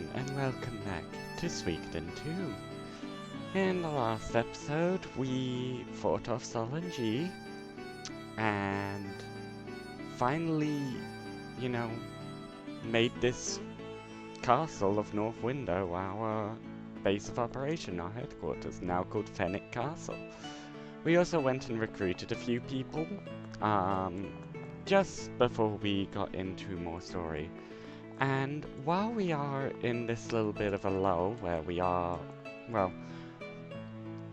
everyone, and welcome back to Suikoden 2. In the last episode, we fought off Solon G, and finally, made this castle of North Window our base of operation, our headquarters, now called Fennec Castle. We also went and recruited a few people, just before we got into more story. And while we are in this little bit of a lull where we are, well,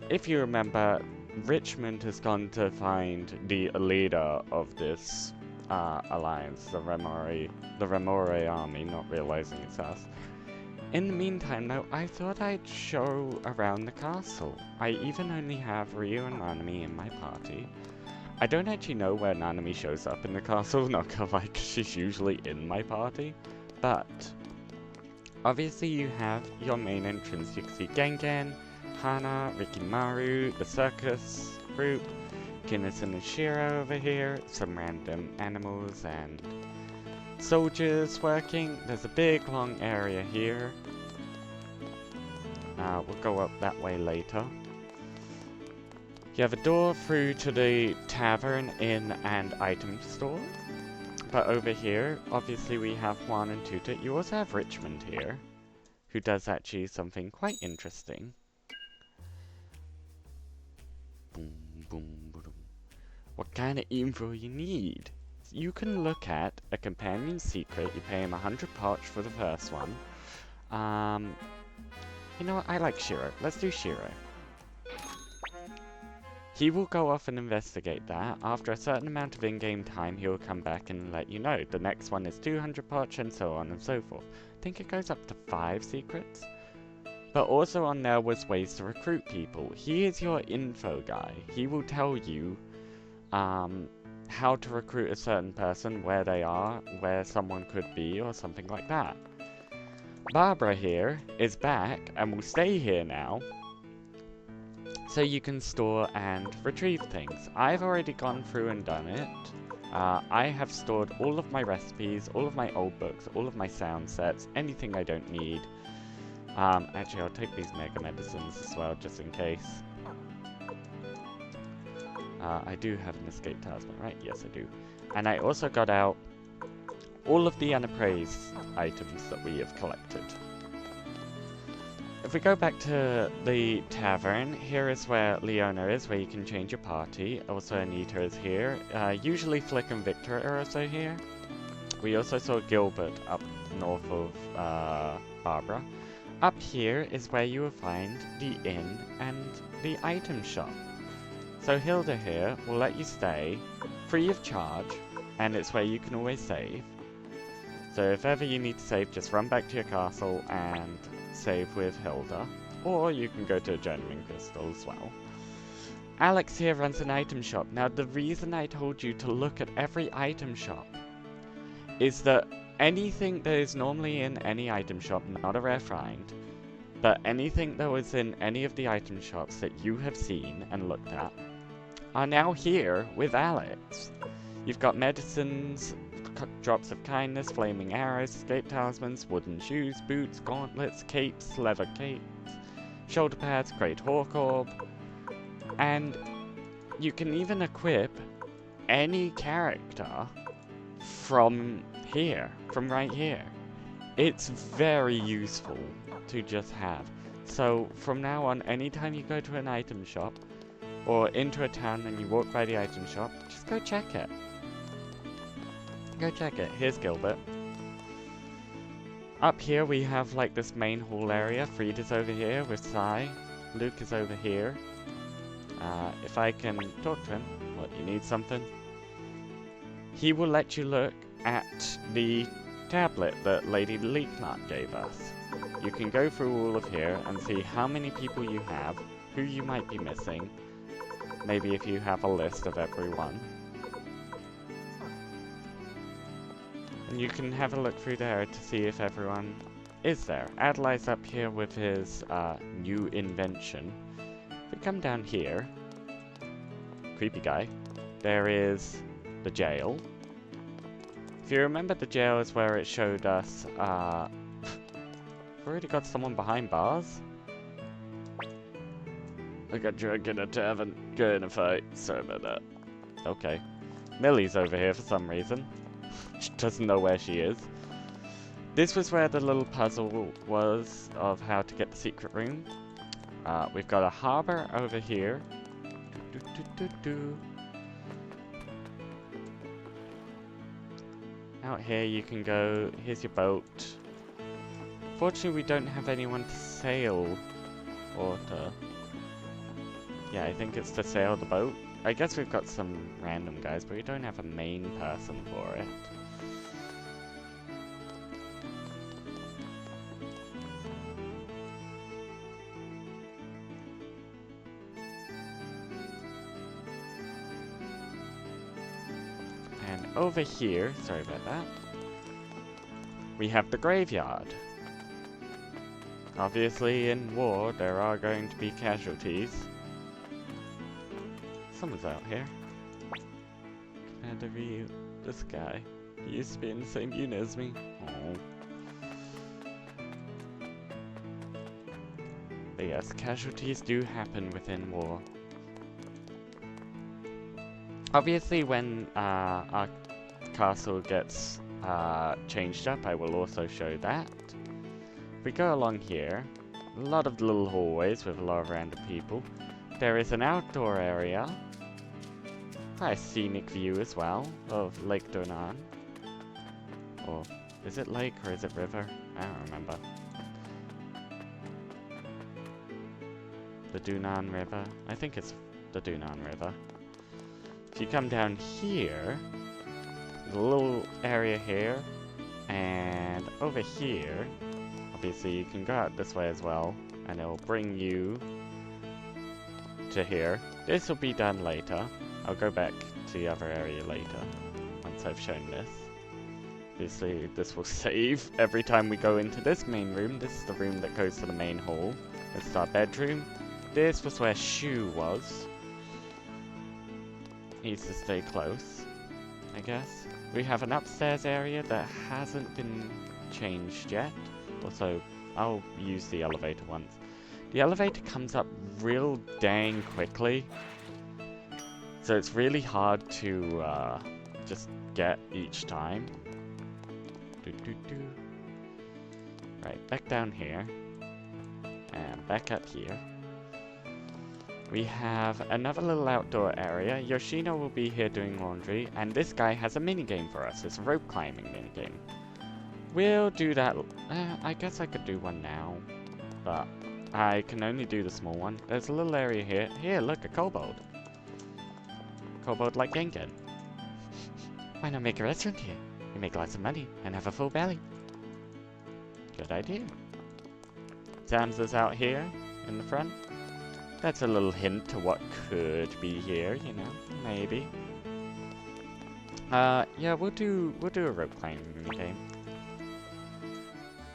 if you remember, Richmond has gone to find the leader of this alliance, the Remore army, not realizing it's us. In the meantime, though, I thought I'd show around the castle. I even only have Ryu and Nanami in my party. I don't actually know where Nanami shows up in the castle, not gonna lie, 'cause she's usually in my party. But, obviously you have your main entrance. You can see Gengen, Hana, Rikimaru, the circus group, Kinnison and Shiro over here, some random animals and soldiers working. There's a big long area here. We'll go up that way later. You have a door through to the tavern, inn, and item store. But over here, obviously we have Juan and Tuta. You also have Richmond here, who does actually something quite interesting. Boom, boom, boom. What kind of info you need? You can look at a companion secret. You pay him 100 parch for the first one. You know what? I like Shiro. Let's do Shiro. He will go off and investigate that. After a certain amount of in-game time, he will come back and let you know. The next one is 200 parch and so on and so forth. I think it goes up to 5 secrets. But also on there was ways to recruit people. He is your info guy. He will tell you how to recruit a certain person, where they are, where someone could be, or something like that. Barbara here is back and will stay here now, so you can store and retrieve things. I've already gone through and done it. I have stored all of my recipes, all of my old books, all of my sound sets, anything I don't need. Actually, I'll take these mega medicines as well, just in case. I do have an escape talisman, right? Yes, I do. And I also got out all of the unappraised items that we have collected. If we go back to the tavern, here is where Leona is, where you can change your party. Also, Anita is here. Usually Flick and Victor are also here. We also saw Gilbert up north of Barbara. Up here is where you will find the inn and the item shop. So Hilda here will let you stay, free of charge, and it's where you can always save. So if ever you need to save, just run back to your castle and save with Hilda, or you can go to a genuine crystal as well. Alex here runs an item shop. Now the reason I told you to look at every item shop is that anything that is normally in any item shop, not a rare find, but anything that was in any of the item shops that you have seen and looked at, are now here with Alex. You've got medicines, drops of kindness, flaming arrows, escape talismans, wooden shoes, boots, gauntlets, capes, leather capes, shoulder pads, great hawk orb, and you can even equip any character from here, from right here. It's very useful to just have. So from now on, anytime you go to an item shop or into a town and you walk by the item shop, just go check it. Go check it. Here's Gilbert. Up here we have like this main hall area. Frida's over here with Sai. Luke is over here. If I can talk to him, what, you need something? He will let you look at the tablet that Lady Leeknut gave us. You can go through all of here and see how many people you have, who you might be missing, maybe if you have a list of everyone. And you can have a look through there to see if everyone is there. Adelai's up here with his new invention. If we come down here, creepy guy, there is the jail. If you remember, the jail is where it showed us We've already got someone behind bars. I got drunk in a tavern. Go in a fight. Sorry about that. Okay. Millie's over here for some reason. She doesn't know where she is. This was where the little puzzle was of how to get the secret room. We've got a harbor over here. Out here you can go. Here's your boat. Fortunately, we don't have anyone to sail or to... Yeah, I think it's to sail the boat. I guess we've got some random guys, but we don't have a main person for it. And over here, sorry about that, we have the graveyard. Obviously, in war, there are going to be casualties. Someone's out here. Commander Ryu, this guy. He used to be in the same unit as me. Oh. But yes, casualties do happen within war. Obviously, when our castle gets changed up, I will also show that. If we go along here, a lot of little hallways with a lot of random people. There is an outdoor area. Quite a scenic view as well of Lake Donan. Or is it lake or is it river? I don't remember. The Dunan River. I think it's the Dunan River. If you come down here, there's a little area here, and over here, obviously you can go out this way as well, and it'll bring you to here. This will be done later. I'll go back to the other area later, once I've shown this. Obviously, this will save every time we go into this main room. This is the room that goes to the main hall. This is our bedroom. This was where Shu was. Needs to stay close, I guess. We have an upstairs area that hasn't been changed yet. Also, I'll use the elevator once. The elevator comes up real dang quickly, so it's really hard to just get each time. Right, back down here, and back up here. We have another little outdoor area. Yoshino will be here doing laundry, and this guy has a minigame for us. It's a rope climbing minigame. We'll do that. I guess I could do one now, but I can only do the small one. There's a little area here. Here, look, a kobold. Kobold like Gengen. Why not make a restaurant here? We make lots of money and have a full belly. Good idea. Zamza's out here in the front. That's a little hint to what could be here, you know, maybe. Yeah, we'll do a rope climbing minigame.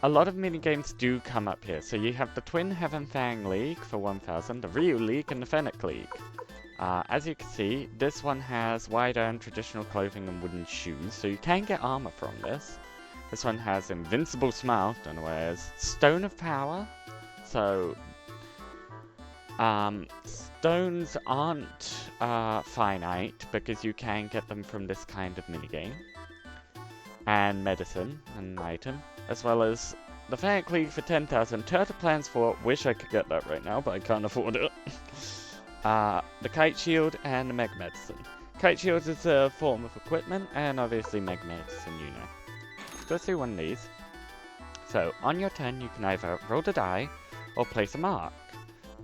A lot of minigames do come up here. So you have the Twin Heaven Fang League for 1000, the Ryu League, and the Fennec League. As you can see, this one has wide iron traditional clothing and wooden shoes, so you can get armor from this. This one has Invincible Smile, don't know where it is. Stone of Power, so stones aren't finite because you can get them from this kind of minigame. And medicine, an item, as well as the Fennec League for 10,000. Turtle Plans for, wish I could get that right now, but I can't afford it. The Kite Shield and the Meg Medicine. Kite Shield is a form of equipment, and obviously Meg Medicine, you know. Let's do one of these. So, on your turn, you can either roll the die or place a mark.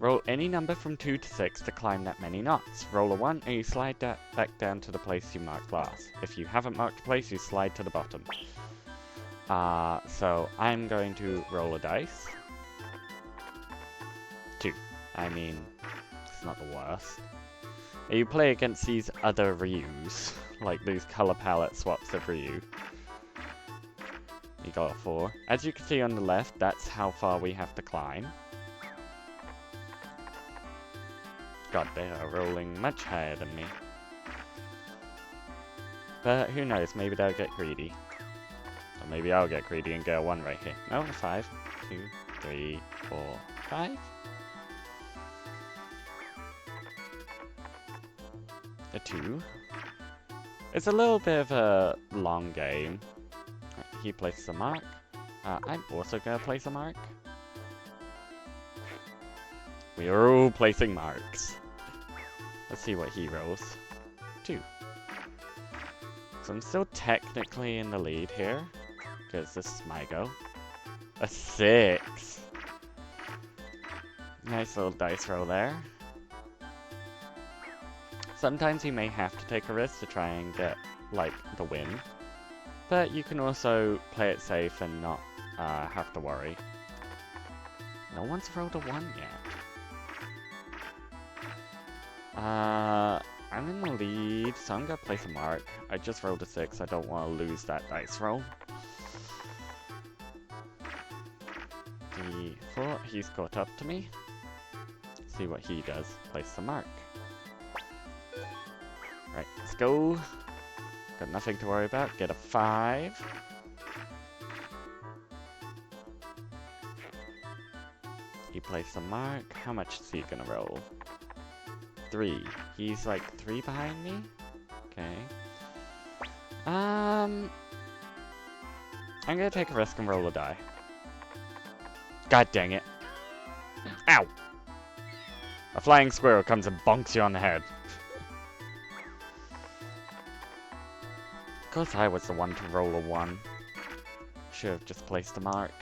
Roll any number from 2 to 6 to climb that many knots. Roll a 1 and you slide that back down to the place you marked last. If you haven't marked a place, you slide to the bottom. So I'm going to roll a dice. 2. I mean, it's not the worst. You play against these other Ryus, like these color palette swaps of Ryu. You got a 4. As you can see on the left, that's how far we have to climb. God, they are rolling much higher than me. But who knows, maybe they'll get greedy. Or maybe I'll get greedy and get a 1 right here. No, a 5. 2, 3, 4, 5. A 2. It's a little bit of a long game. He places a mark. I'm also gonna place a mark. We are all placing marks. Let's see what he rolls. 2. So I'm still technically in the lead here, because this is my go. A 6. Nice little dice roll there. Sometimes you may have to take a risk to try and get, like, the win. But you can also play it safe and not have to worry. No one's rolled a 1 yet. I'm in the lead, so I'm gonna place a mark. I just rolled a 6, I don't want to lose that dice roll. 3, 4, he's caught up to me. See what he does. Place the mark. Right, let's go. Got nothing to worry about. Get a 5. He placed a mark. How much is he gonna roll? 3. He's like 3 behind me? Okay. I'm gonna take a risk and roll a die. God dang it. Ow! A flying squirrel comes and bonks you on the head. Of course I was the one to roll a 1. Should have just placed a mark.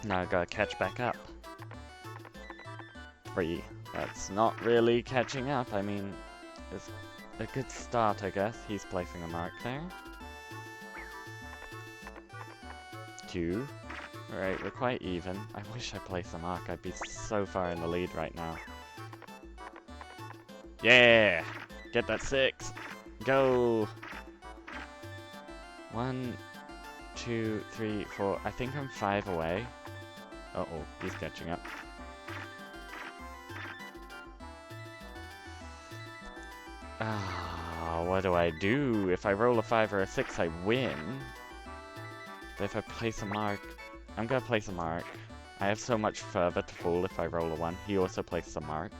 Now I gotta catch back up. 3. That's not really catching up. I mean, it's a good start, I guess. He's placing a mark there. 2. Alright, we're quite even. I wish I placed a mark. I'd be so far in the lead right now. Yeah! Get that 6! Go! 1, 2, 3, 4. I think I'm 5 away. Uh-oh, he's catching up. What do I do? If I roll a 5 or a 6, I win. But if I place a mark, I'm gonna place a mark. I have so much further to fall if I roll a 1. He also places a mark.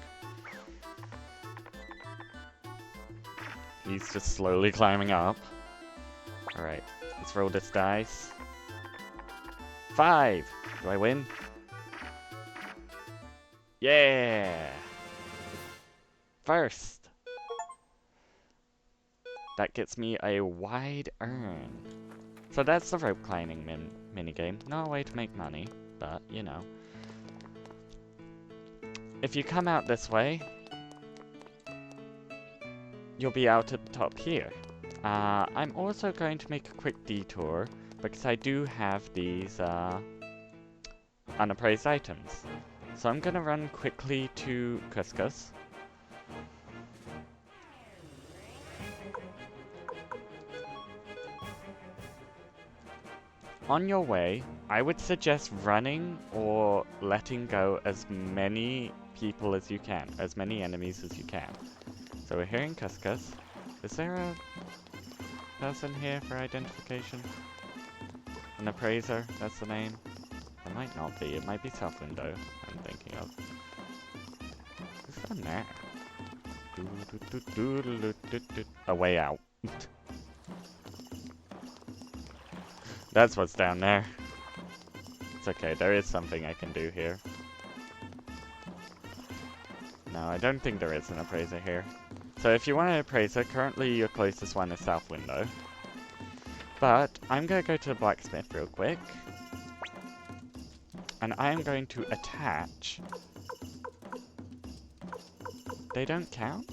He's just slowly climbing up. Alright, let's roll this dice. 5! Do I win? Yeah! First! That gets me a wide earn. So that's the rope climbing minigame. Not a way to make money, but, you know. If you come out this way, you'll be out at the top here. I'm also going to make a quick detour, because I do have these unappraised items. So I'm gonna run quickly to Couscous. On your way, I would suggest running or letting go as many people as you can, as many enemies as you can. So we're here in Couscous. Is there a person here for identification? An appraiser, that's the name. It might not be, it might be South Window I'm thinking of. Who's down there? A way out. That's what's down there. It's okay, there is something I can do here. No, I don't think there is an appraiser here. So if you want an appraiser, currently your closest one is South Window. But I'm going to go to the blacksmith real quick. And I am going to attach... They don't count?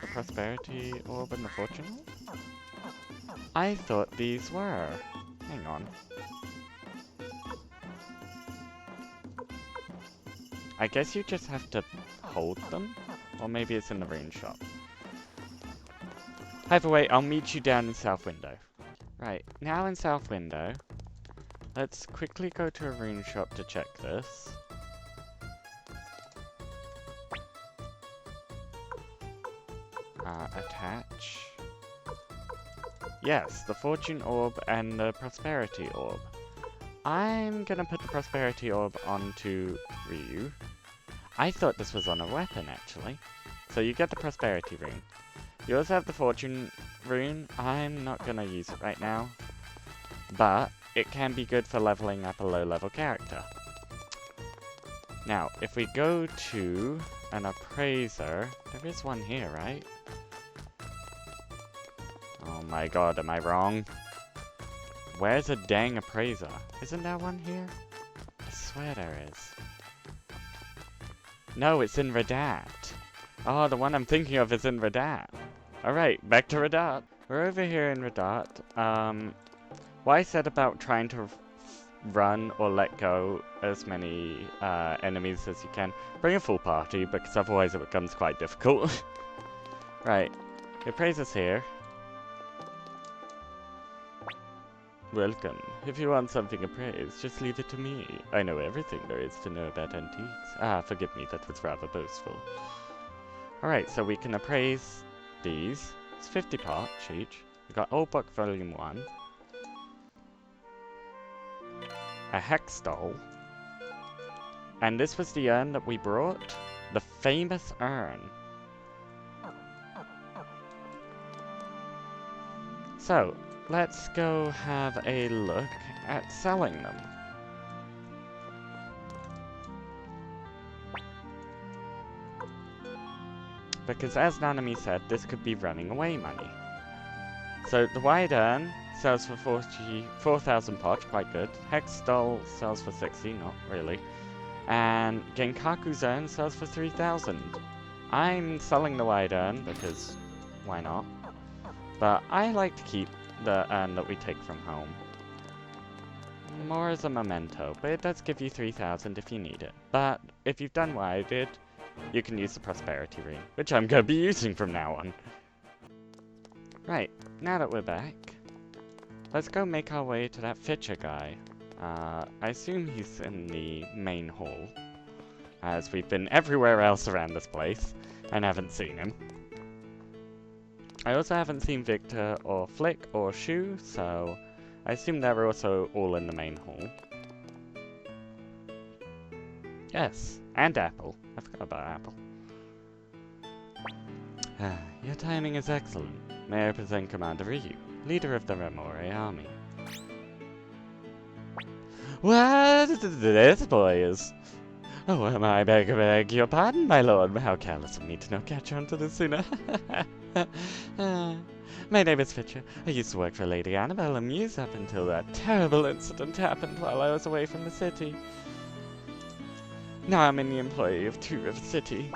The prosperity orb and the fortune orb? I thought these were. Hang on. I guess you just have to hold them? Or maybe it's in the rune shop. Either way, I'll meet you down in South Window. Right, now in South Window, let's quickly go to a rune shop to check this. Attach. Yes, the fortune orb and the prosperity orb. I'm gonna put the Prosperity Orb onto Ryu. I thought this was on a weapon, actually. So you get the Prosperity Rune. You also have the Fortune Rune. I'm not gonna use it right now. But it can be good for leveling up a low-level character. Now, if we go to an Appraiser... There is one here, right? Oh my god, am I wrong? Where's a dang Appraiser? Isn't there one here? I swear there is. No, it's in Radat. Oh, the one I'm thinking of is in Radat. Alright, back to Radat. We're over here in Radat. What I said about trying to run or let go as many enemies as you can. Bring a full party, because otherwise it becomes quite difficult. Right, the Appraiser's here. Welcome. If you want something appraised, just leave it to me. I know everything there is to know about antiques. Ah, forgive me, that was rather boastful. Alright, so we can appraise these. It's 50 parts each. We've got Old Book Volume 1. A Hex Doll. And this was the urn that we brought. The famous urn. So, let's go have a look at selling them. Because as Nanami said, this could be running away money. So the Wide Urn sells for 4,000 pot, quite good. Hex Doll sells for 60, not really. And Genkaku's Urn sells for 3,000. I'm selling the Wide Urn because why not? But I like to keep the urn that we take from home. More as a memento, but it does give you 3,000 if you need it. But if you've done what I did, you can use the Prosperity Ring, which I'm going to be using from now on. Right, now that we're back, let's go make our way to that Fitcher guy. I assume he's in the main hall, as we've been everywhere else around this place, and haven't seen him. I also haven't seen Victor or Flick or Shu, so I assume they're also all in the main hall. Yes, and Apple. I forgot about Apple. Your timing is excellent. May I present Commander Ryu, leader of the Remore army. What? This boy is... Oh, am I beg your pardon, my lord? How careless of me to not catch on to this sooner. My name is Fitcher. I used to work for Lady Annabelle and Muse up until that terrible incident happened while I was away from the city. Now I'm in the employ of Two River City.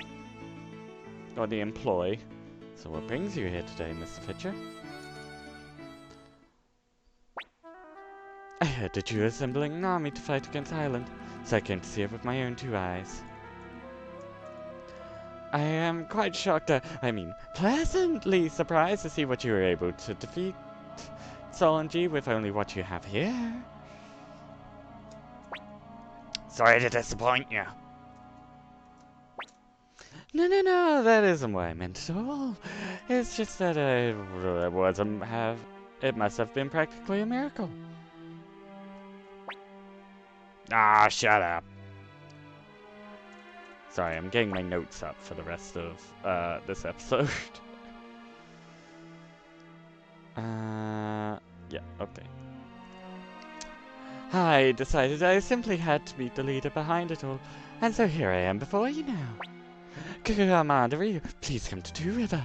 Or the employ. So what brings you here today, Mr. Fitcher? I heard that you were assembling an army to fight against Ireland, so I came to see it with my own two eyes. I am quite shocked, pleasantly surprised to see what you were able to defeat Solange with only what you have here. Sorry to disappoint you. No, that isn't what I meant at all. It's just that it must have been practically a miracle. Ah, shut up. Sorry, I'm getting my notes up for the rest of this episode. Yeah, okay. I decided I simply had to meet the leader behind it all, and so here I am before you now. Commander Ryu, please come to Two River.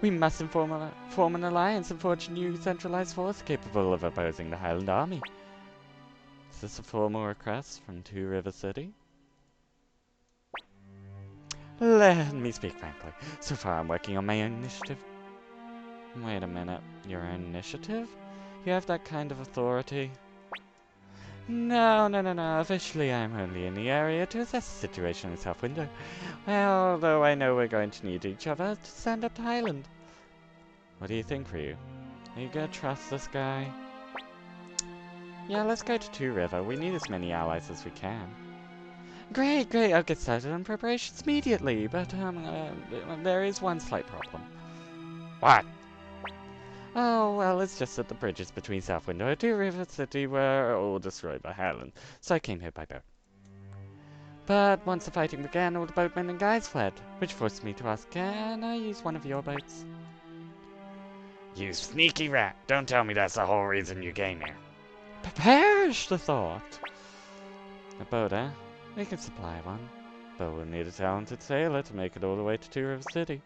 We must form an alliance and forge a new centralized force capable of opposing the Highland Army. Is this a formal request from Two River City? Let me speak frankly. So far I'm working on my own initiative. Wait a minute. Your own initiative? You have that kind of authority? No. Officially I'm only in the area to assess the situation in South Window. Well, though I know we're going to need each other to stand up to Highland. What do you think, Ryu? Are you gonna trust this guy? Yeah, let's go to Two River. We need as many allies as we can. Great, I'll get started on preparations immediately, but there is one slight problem. What? Oh, well, it's just that the bridges between South Window and Two River City were all destroyed by Highland, so I came here by boat. But once the fighting began, all the boatmen and guys fled, which forced me to ask, can I use one of your boats? You sneaky rat! Don't tell me that's the whole reason you came here. Perish the thought! A boat, eh? We can supply one, but we'll need a talented sailor to make it all the way to Two River City.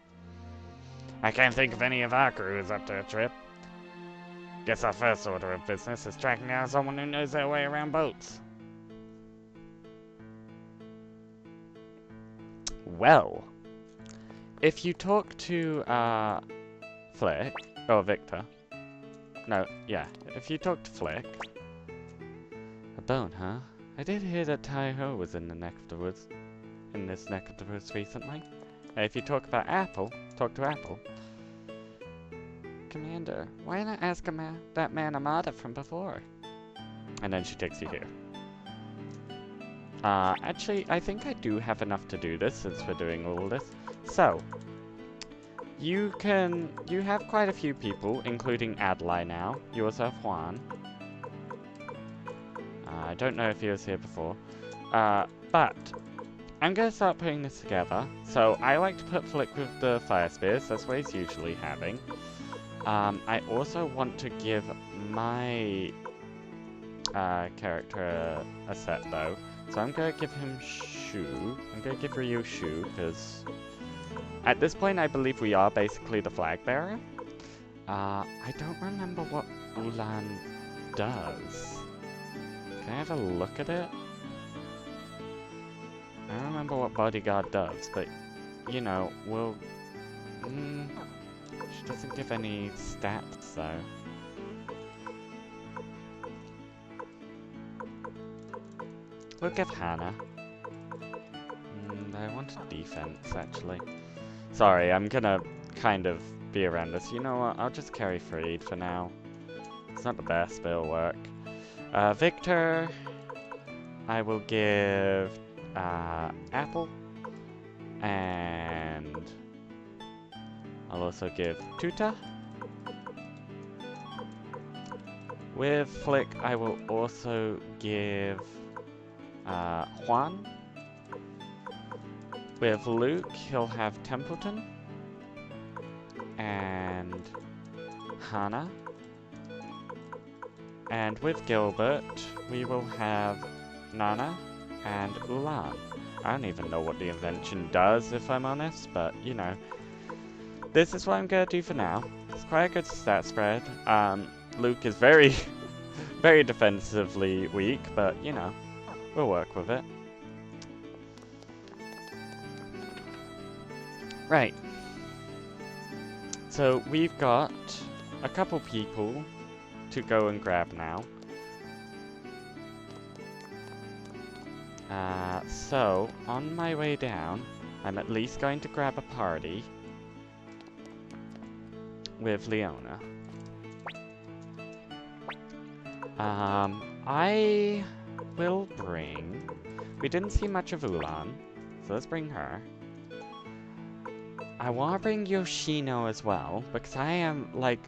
I can't think of any of our crew who's up to a trip. Guess our first order of business is tracking down someone who knows their way around boats. Well, if you talk to, Flick, or Victor. No, yeah, if you talk to Flick. A bone, huh? I did hear that Tai-Ho was in the neck of the woods. In this neck of the woods recently. If you talk about Apple, talk to Apple. Commander, why not ask that man Amada from before? And then she takes you here. Actually, I think I do have enough to do this since we're doing all this. So, you have quite a few people, including Adlai now. You also have Juan. I don't know if he was here before. But I'm going to start putting this together. So, I like to put Flick with the fire spears. That's what he's usually having. I also want to give my character a set, though. So I'm going to give him Shu. I'm going to give Ryu Shu, because at this point I believe we are basically the flag bearer. I don't remember what Ulan does. Can I have a look at it? I don't remember what bodyguard does, but, you know, we'll... she doesn't give any stats, though. We'll give Hannah. I wanted defense, actually. Sorry, I'm gonna kind of be around this. You know what? I'll just carry Freed for now. It's not the best, but it'll work. Victor, I will give Apple. And I'll also give Tuta. With Flick, I will also give Juan. With Luke, he'll have Templeton. And Hannah. And with Gilbert, we will have Nana and Ulan. I don't even know what the invention does, if I'm honest, but, you know. This is what I'm gonna do for now. It's quite a good stat spread. Luke is very, very defensively weak, but, you know, we'll work with it. Right. So, we've got a couple people to go and grab now. So, on my way down, I'm at least going to grab a party with Leona. I will bring... We didn't see much of Ulan, so let's bring her. I want to bring Yoshino as well, because I am, like...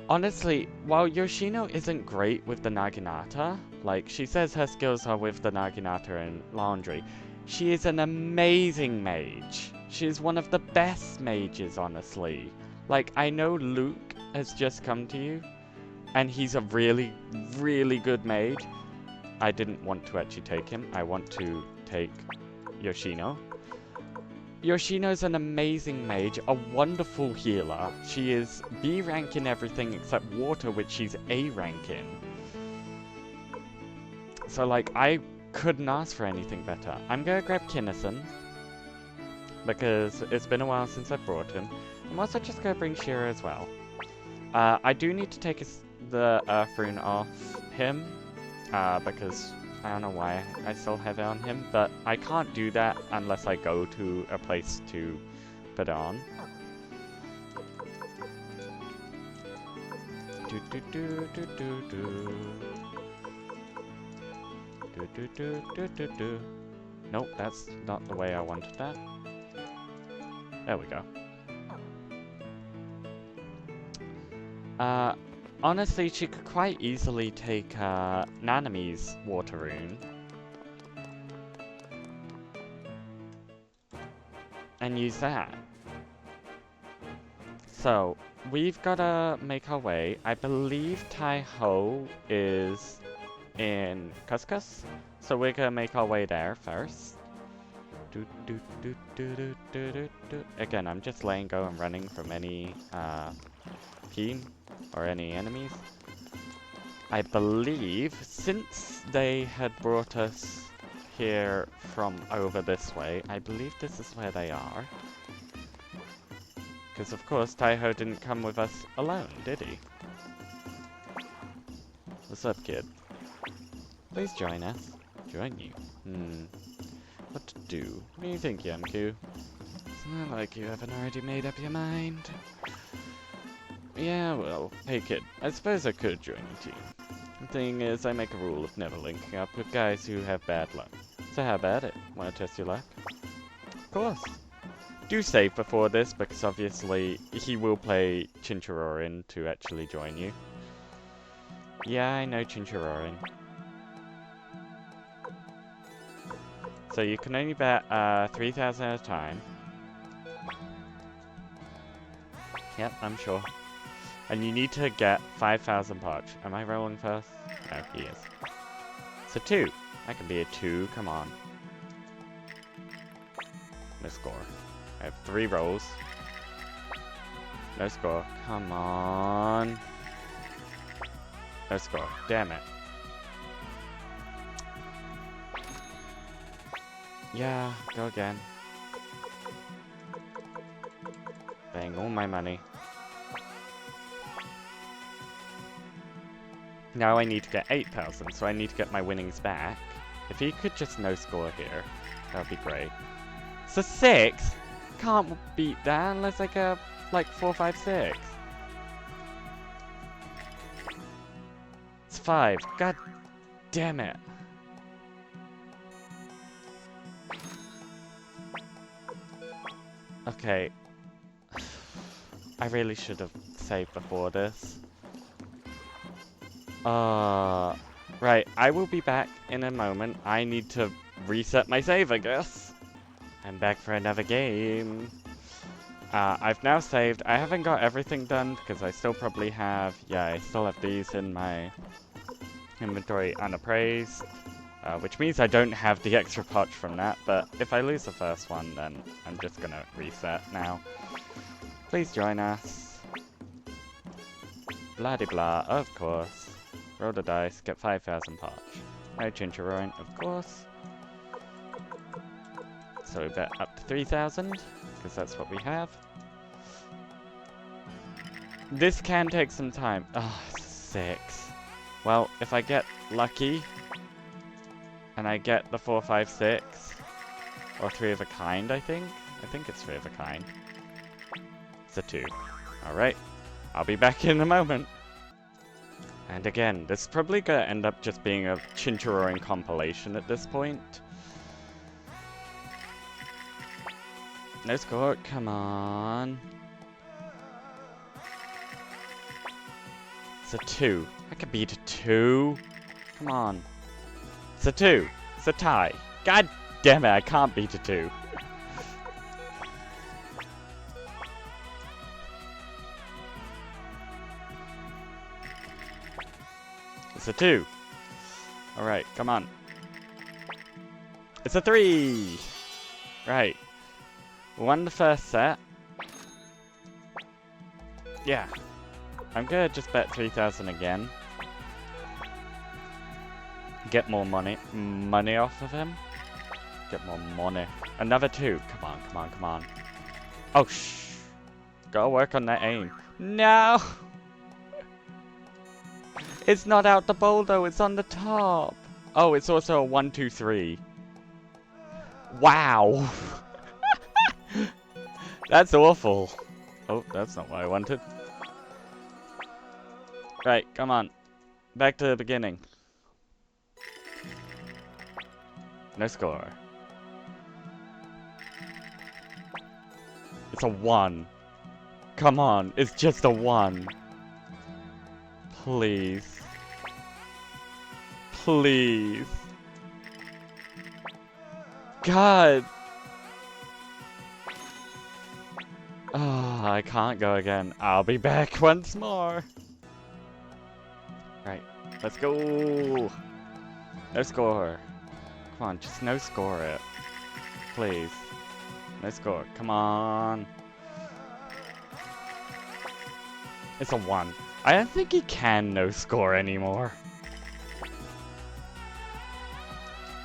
Honestly, while Yoshino isn't great with the Naginata, like, she says her skills are with the Naginata and Laundry, she is an amazing mage. She is one of the best mages, honestly. Like, I know Luke has just come to you, and he's a really, really good mage. I didn't want to actually take him. I want to take Yoshino. Yoshino's an amazing mage, a wonderful healer. She is B rank in everything except water, which she's A rank in. So, like, I couldn't ask for anything better. I'm gonna grab Kinnison, because it's been a while since I brought him. I'm also just gonna bring Shira as well. I do need to take the Earth Rune off him, because I don't know why I still have it on him, but I can't do that unless I go to a place to put it on. Do do do do do do. Do do do do do do. Nope, that's not the way I wanted that. There we go. Uh, honestly, she could quite easily take Nanami's water rune. And use that. So, we've gotta make our way. I believe Tai-Ho is in Couscous, so we're gonna make our way there first. Again, I'm just letting go and running from any team or any enemies. I believe, since they had brought us here from over this way, I believe this is where they are. Because of course, Tai-Ho didn't come with us alone, did he? What's up, kid? Please join us. Join you? What to do? What do you think, Yamku? It's not like you haven't already made up your mind. Yeah, well, hey kid, I suppose I could join your team. The thing is, I make a rule of never linking up with guys who have bad luck. So how about it? Wanna test your luck? Of course. Do save before this, because obviously he will play Chinchurorin to actually join you. Yeah, I know Chinchurorin. So you can only bet 3,000 at a time. Yep, I'm sure. And you need to get 5,000 parch. Am I rolling first? No, he is. So 2. I can be a 2, come on. No score. I have 3 rolls. No score. Come on. No score. Damn it. Yeah, go again. Bang, all my money. Now I need to get 8,000, so I need to get my winnings back. If he could just no score here, that would be great. So 6? Can't beat that unless I get like 4, 5, 6. It's 5. God damn it. Okay. I really should have saved before this. Right, I will be back in a moment. I need to reset my save, I guess. I'm back for another game. I've now saved. I haven't got everything done because I still probably have, yeah, I still have these in my inventory unappraised. Which means I don't have the extra potch from that, but if I lose the first one, then I'm just gonna reset now. Please join us. Blah-de-blah, of course. Roll the dice, get 5,000 potch. No Chinchuroin, of course. So we bet up to 3,000, because that's what we have. This can take some time. Oh, 6. Well, if I get lucky, and I get the 4, 5, 6, or 3 of a kind, I think. I think it's 3 of a kind. It's a 2. Alright, I'll be back in a moment. And again, this is probably gonna end up just being a Chinchuroin compilation at this point. No score, come on. It's a 2. I could beat a 2. Come on. It's a 2. It's a tie. God damn it, I can't beat a 2. It's a 2. Alright, come on. It's a 3! Right. Won the first set. Yeah. I'm gonna just bet 3,000 again. Get more money off of him. Get more money. Another 2. Come on, come on, come on. Oh, shh. Gotta work on that aim. No! It's not out the bowl though, it's on the top. Oh, it's also a 1, 2, 3. Wow! That's awful. Oh, that's not what I wanted. Right, come on. Back to the beginning. No score. It's a 1. Come on, it's just a 1. Please. Please. God! Oh, I can't go again. I'll be back once more. Right, let's go. No score. Come on, just no score it. Please. No score. Come on. It's a 1. I don't think he can no score anymore.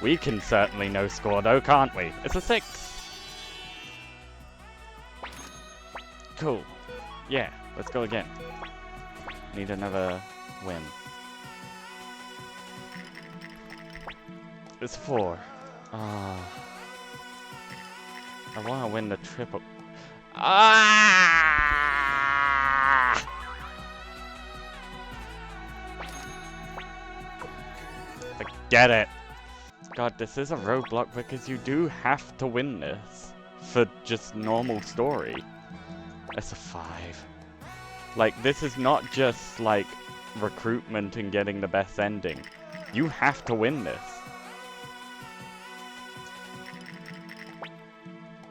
We can certainly no score though, can't we? It's a 6. Cool. Yeah, let's go again. Need another win. It's 4. Ah. I want to win the triple. Ah! Forget it. God, this is a roadblock because you do have to win this for just normal story. That's a 5. Like, this is not just, like, recruitment and getting the best ending. You have to win this.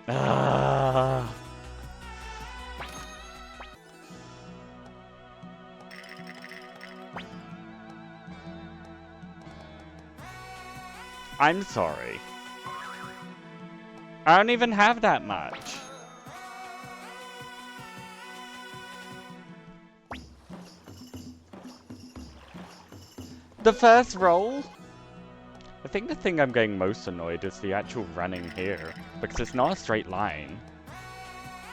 Ah. I'm sorry. I don't even have that much. The first roll? I think the thing I'm getting most annoyed is the actual running here. Because it's not a straight line.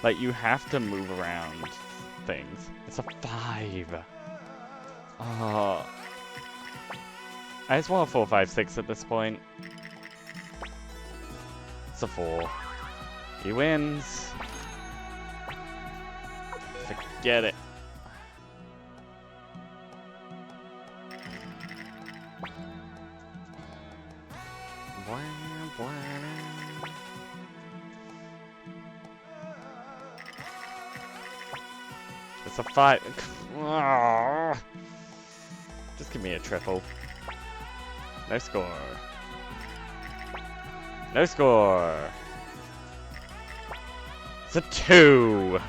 Like, you have to move around things. It's a 5. Oh. I just want a 4, 5, 6 at this point. It's a 4. He wins. Forget it. It's a 5. Just give me a triple. No score. No score. It's a 2.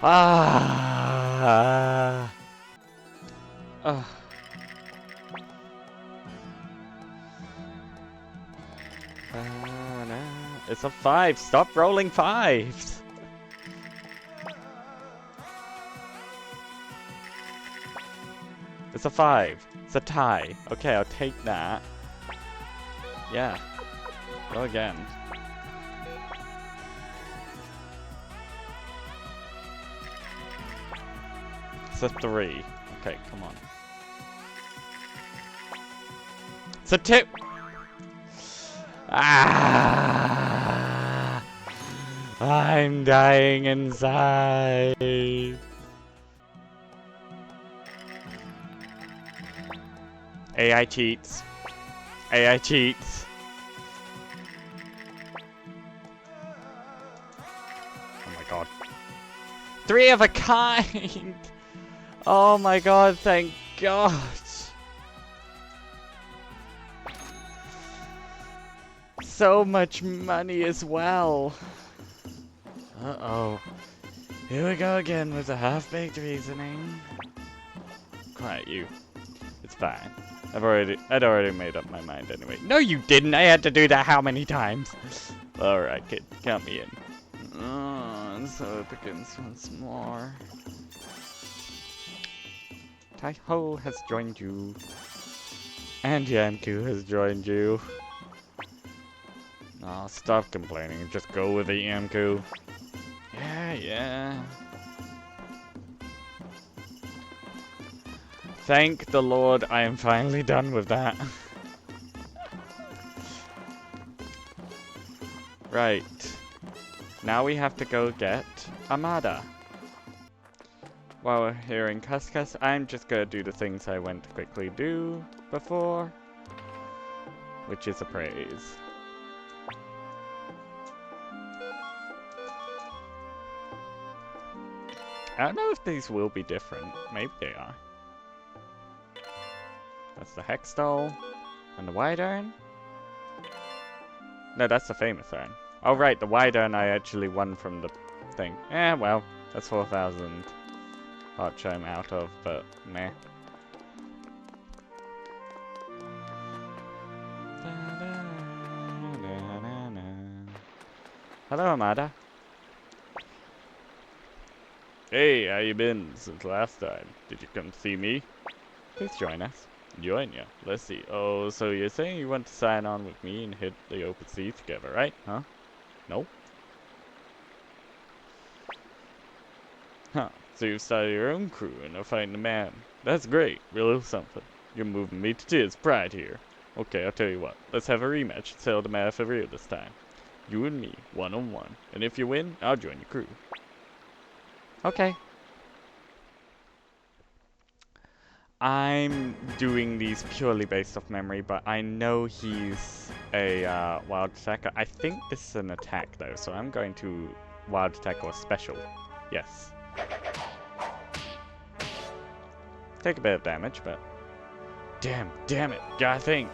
Ah. It's a 5. Stop rolling 5s. It's a 5. It's a tie. Okay, I'll take that. Yeah. Go again. It's a 3. Okay, come on. It's a 2. Ah! I'm dying inside. AI cheats. AI cheats. Oh my god. 3 of a kind! Oh my god, thank god. So much money as well. Uh-oh. Here we go again with the half-baked reasoning. Quiet you. It's fine. I'd already made up my mind anyway. No, you didn't! I had to do that how many times? Alright, kid. Count me in. And so it begins once more. Tai-Ho has joined you. And Yamku has joined you. Aw, stop complaining. Just go with it, Yamku. Yeah. Thank the Lord, I am finally done with that. Right. Now we have to go get Amada. While we're here in Cuscus, I'm just gonna do the things I went to quickly do before. Which is a praise. I don't know if these will be different. Maybe they are. That's the Hex Doll. And the Wide Urn? No, that's the Famous Urn. Oh right, the Wide Urn I actually won from the thing. Eh, well, that's 4,000 Arch I'm out of, but meh. Hello, Amada. Hey, how you been since last time? Did you come see me? Please join us. Join ya? Let's see. Oh, so you're saying you want to sign on with me and hit the open sea together, right? Huh? No? Huh. So you've started your own crew and are fighting a man. That's great. Real something. You're moving me to tears pride here. Okay, I'll tell you what. Let's have a rematch and settle the matter for real this time. You and me, one-on-one. And if you win, I'll join your crew. Okay. I'm doing these purely based off memory, but I know he's a wild attacker. I think this is an attack though, so I'm going to wild attack or special. Yes. Take a bit of damage, but... Damn it, gotta think.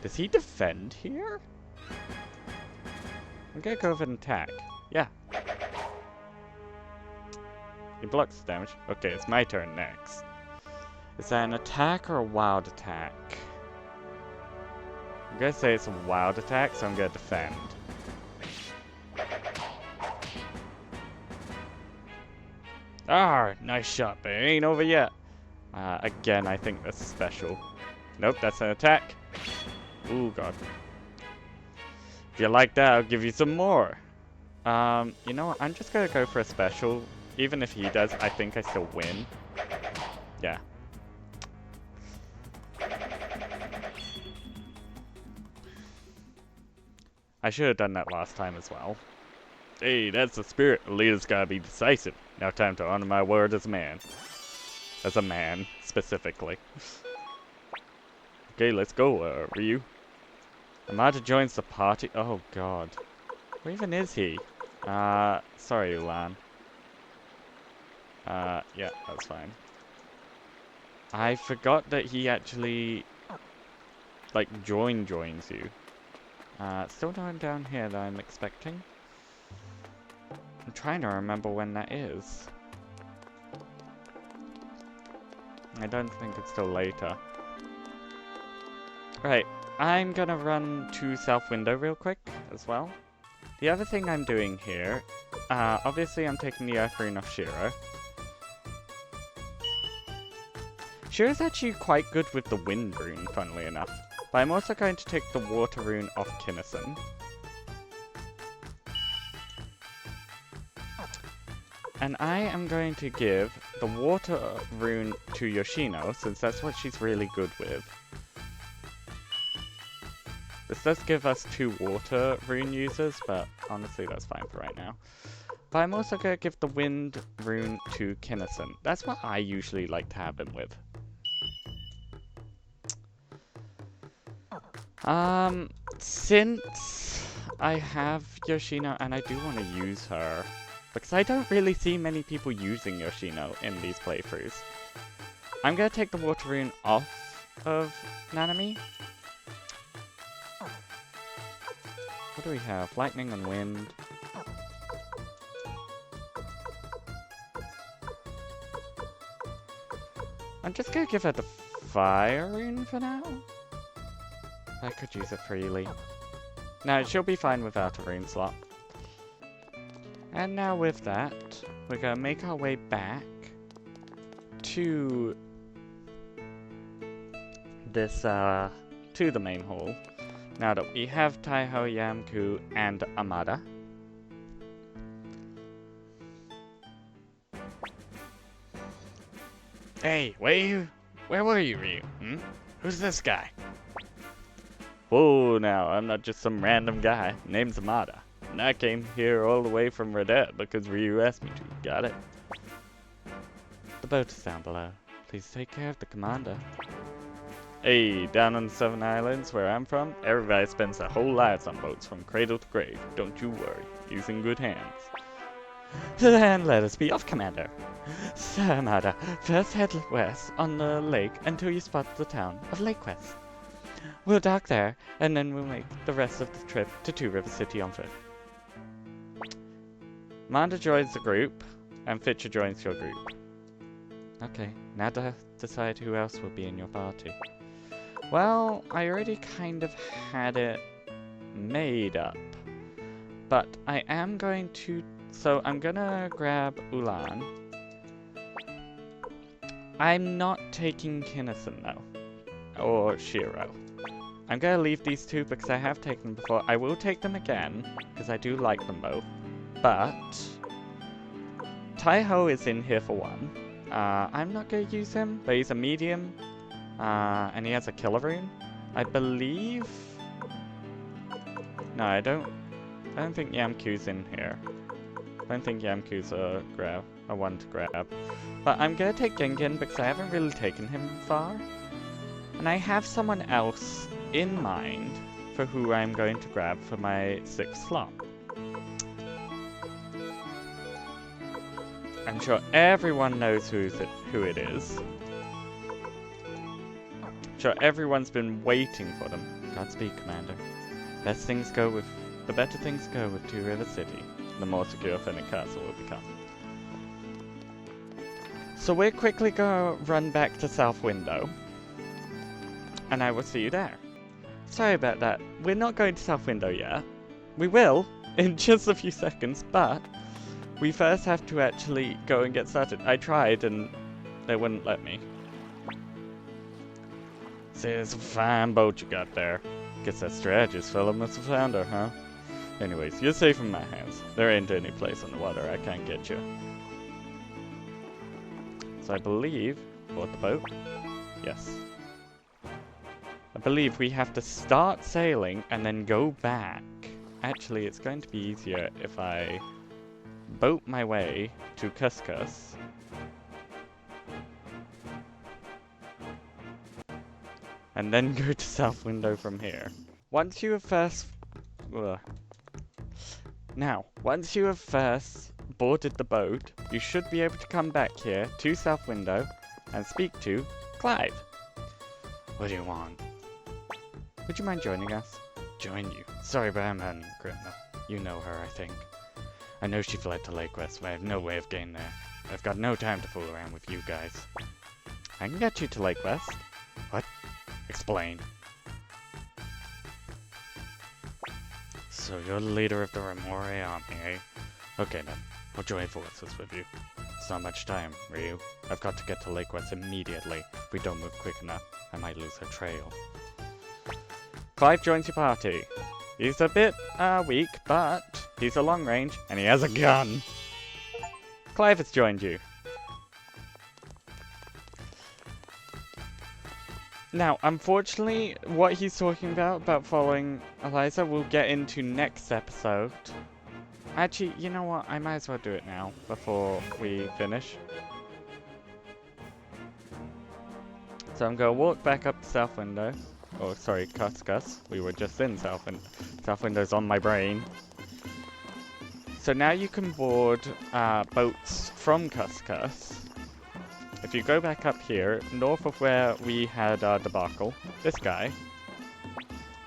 Does he defend here? I'm gonna go with an attack. Yeah. He blocks the damage. Okay, it's my turn next. Is that an attack or a wild attack? I'm gonna say it's a wild attack, so I'm gonna defend. Ah, nice shot, but it ain't over yet. Again, I think that's special. Nope, that's an attack. Ooh, God. If you like that, I'll give you some more. You know what? I'm just gonna go for a special. Even if he does, I think I still win. Yeah. I should have done that last time as well. Hey, that's the spirit. A leader's gotta be decisive. Now time to honor my word as a man. As a man, specifically. Okay, let's go, Ryu. Amada joins the party. Oh, God. Where even is he? Sorry, Ulan. Yeah, that's fine. I forgot that he actually, like, joins you. Still not down here that I'm expecting. I'm trying to remember when that is. I don't think it's till later. Right, I'm gonna run to South Window real quick as well. The other thing I'm doing here, obviously I'm taking the Earth Rune off Shiro. Shiro's actually quite good with the Wind Rune, funnily enough. But I'm also going to take the Water Rune off Kinnison. And I am going to give the Water Rune to Yoshino, since that's what she's really good with. This does give us 2 Water Rune users, but honestly that's fine for right now. But I'm also going to give the Wind Rune to Kinnison. That's what I usually like to have him with. Since I have Yoshino and I do want to use her, because I don't really see many people using Yoshino in these playthroughs, I'm going to take the Water Rune off of Nanami. What do we have? Lightning and Wind. I'm just going to give her the Fire Rune for now. I could use it freely. No, she'll be fine without a rune slot. And now with that, we're going to make our way back to this, to the main hall. Now that we have Taiho, Yamku, and Amada. Hey, where were you, Ryu? Hmm? Who's this guy? Whoa, now, I'm not just some random guy. Name's Amada. And I came here all the way from Redet because Ryu asked me to. Got it? The boat is down below. Please take care of the commander. Hey, down on the 7 Islands where I'm from, everybody spends their whole lives on boats from cradle to grave. Don't you worry. He's in good hands. Then let us be off, Commander. Sir Amada, first head west on the lake until you spot the town of Lakewest. We'll dock there, and then we'll make the rest of the trip to Two River City on foot. Amanda joins the group, and Fitcher joins your group. Okay, now to decide who else will be in your party. Well, I already kind of had it made up. But I am going to... So I'm gonna grab Ulan. I'm not taking Kinnison though. Or Shiro. I'm gonna leave these two because I have taken them before. I will take them again, because I do like them both. But... Taiho is in here for one. I'm not gonna use him, but he's a medium. And he has a killer rune. I believe... No, I don't think Yamku's in here. I don't think Yamku's a one to grab. But I'm gonna take Gengen because I haven't really taken him far. And I have someone else in mind for who I'm going to grab for my 6th slot. I'm sure everyone knows who it is. I'm sure everyone's been waiting for them. Godspeed, Commander. The better things go with Two River City, the more secure Fennec Castle will become. So we're quickly gonna run back to South Window, and I will see you there. Sorry about that, we're not going to South Window yet. We will, in just a few seconds, but we first have to actually go and get started. I tried and they wouldn't let me. See, it's a fine boat you got there. Guess that strategist fella must have found her, huh? Anyways, you're safe in my hands. There ain't any place on the water I can't get you. So I believe... Board the boat? Yes. I believe we have to start sailing and then go back. Actually, it's going to be easier if I boat my way to Cuscus. And then go to South Window from here. Once you have first boarded the boat, you should be able to come back here to South Window and speak to Clive. What do you want? Would you mind joining us? Join you? Sorry, but I'm heading Grimna. You know her, I think. I know she fled to Lakewest, but I have no way of getting there. I've got no time to fool around with you guys. I can get you to Lakewest. What? Explain. So you're the leader of the Remore army, eh? Okay then, I'll join forces with you. It's not much time, Ryu. I've got to get to Lakewest immediately. If we don't move quick enough, I might lose her trail. Clive joins your party. He's a bit, weak, but he's a long range, and he has a gun. Clive has joined you. Now, unfortunately, what he's talking about following Eliza, we'll get into next episode. Actually, you know what? I might as well do it now, before we finish. So I'm gonna walk back up to South Window. Oh, sorry, Cuscus. We were just in South Window. South Window's on my brain. So now you can board boats from Cuscus. If you go back up here, north of where we had our debacle, this guy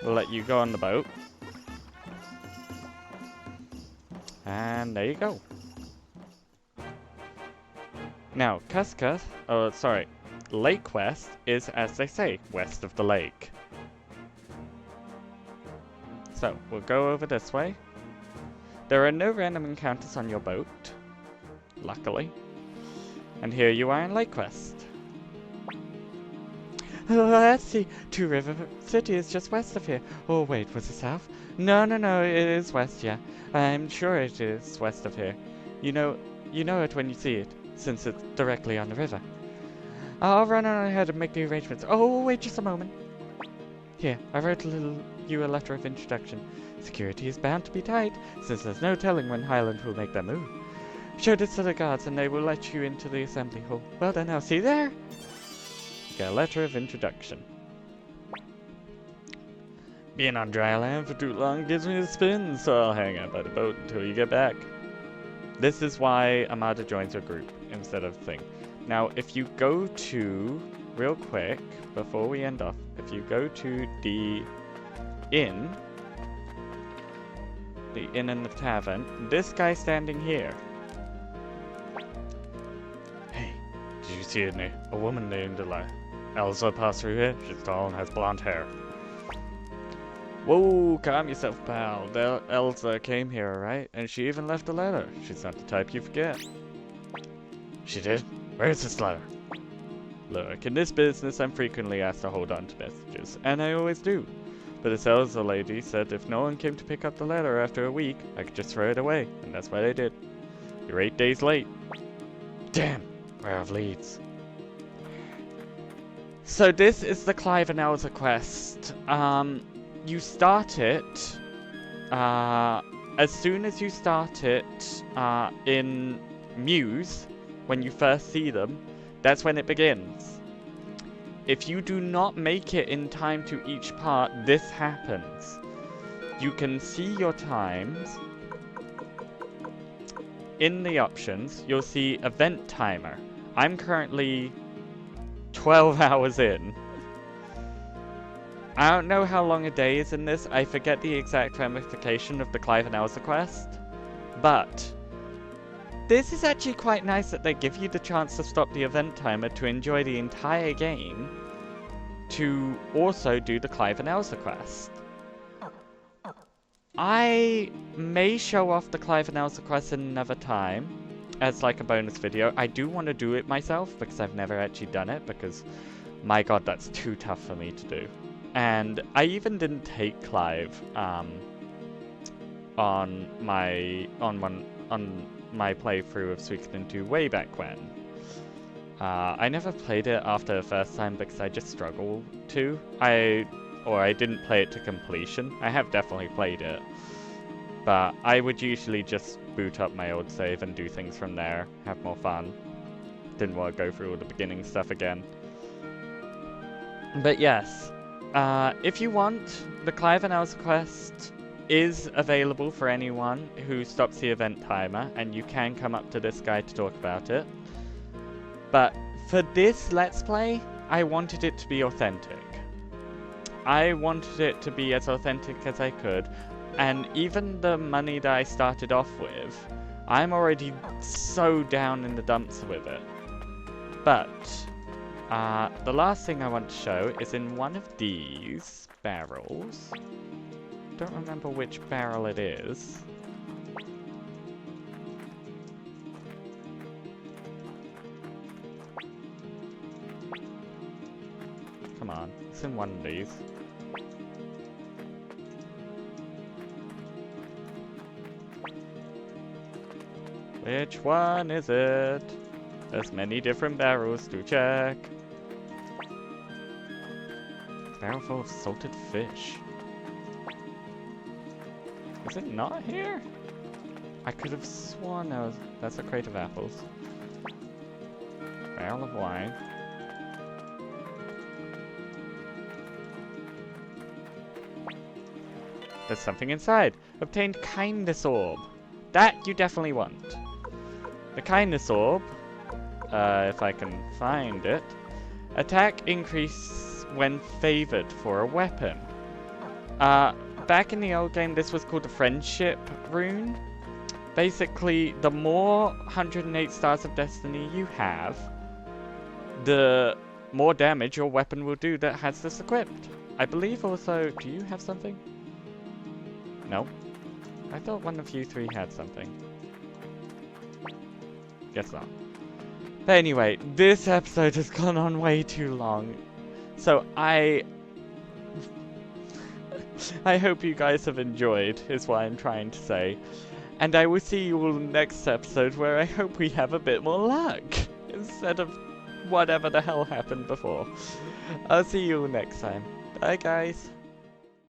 will let you go on the boat. And there you go. Now, Lakewest is, as they say, west of the lake. So, we'll go over this way. There are no random encounters on your boat, luckily. And here you are in Lakewest. Let's see, Two River City is just west of here. Oh wait, was it south? No, it is west, yeah. I'm sure it is west of here. You know it when you see it, since it's directly on the river. I'll run on ahead and make the arrangements. Oh, wait just a moment. Here, I wrote you a letter of introduction. Security is bound to be tight, since there's no telling when Highland will make their move. Show this to the guards and they will let you into the assembly hall. Well then, I'll see you there. Get a letter of introduction. Being on dry land for too long gives me the spin, so I'll hang out by the boat until you get back. This is why Amada joins your group instead of thing. Now, if you go to, real quick, before we end off, if you go to the inn and the tavern, this guy standing here. Hey, did you see a woman named Elsa pass through here? She's tall and has blonde hair. Whoa, calm yourself, pal. Elsa came here, alright? And she even left a letter. She's not the type you forget. She did? Where's this letter? Look, in this business, I'm frequently asked to hold on to messages, and I always do. But this Elsa lady said if no one came to pick up the letter after a week, I could just throw it away, and that's what I did. You're 8 days late. Damn, we're out of leads. So this is the Clive and Elsa quest. You start it, as soon as you start it, in Muse, when you first see them, that's when it begins. If you do not make it in time to each part, this happens. You can see your times. In the options, you'll see event timer. I'm currently 12 hours in. I don't know how long a day is in this. I forget the exact ramification of the Clive and Elsa quest. But this is actually quite nice that they give you the chance to stop the event timer to enjoy the entire game, to also do the Clive and Elsa quest. I may show off the Clive and Elsa quest another time as like a bonus video. I do want to do it myself because I've never actually done it, because my god, that's too tough for me to do. And I even didn't take Clive on my playthrough of Suikoden 2 way back when. I never played it after the first time because I just struggled to. I didn't play it to completion. I have definitely played it, but I would usually just boot up my old save and do things from there, have more fun. Didn't want to go through all the beginning stuff again. But yes, if you want, the Clive and Elsa quest is available for anyone who stops the event timer, and you can come up to this guy to talk about it. But for this Let's Play, I wanted it to be authentic. I wanted it to be as authentic as I could, and even the money that I started off with, I'm already so down in the dumps with it. But the last thing I want to show is in one of these barrels. Don't remember which barrel it is. Come on, it's in one of these. Which one is it? There's many different barrels to check. Barrel full of salted fish. Is it not here? I could have sworn that's a crate of apples. Barrel of wine. There's something inside. Obtained kindness orb. That you definitely want. The kindness orb, if I can find it. Attack increase when favored for a weapon. Back in the old game, this was called the friendship rune. Basically, the more 108 stars of destiny you have, the more damage your weapon will do that has this equipped. I believe also, do you have something? No. I thought one of you three had something. Guess not. But anyway, this episode has gone on way too long. So I hope you guys have enjoyed, is what I'm trying to say. And I will see you all next episode, where I hope we have a bit more luck, instead of whatever the hell happened before. I'll see you all next time. Bye guys.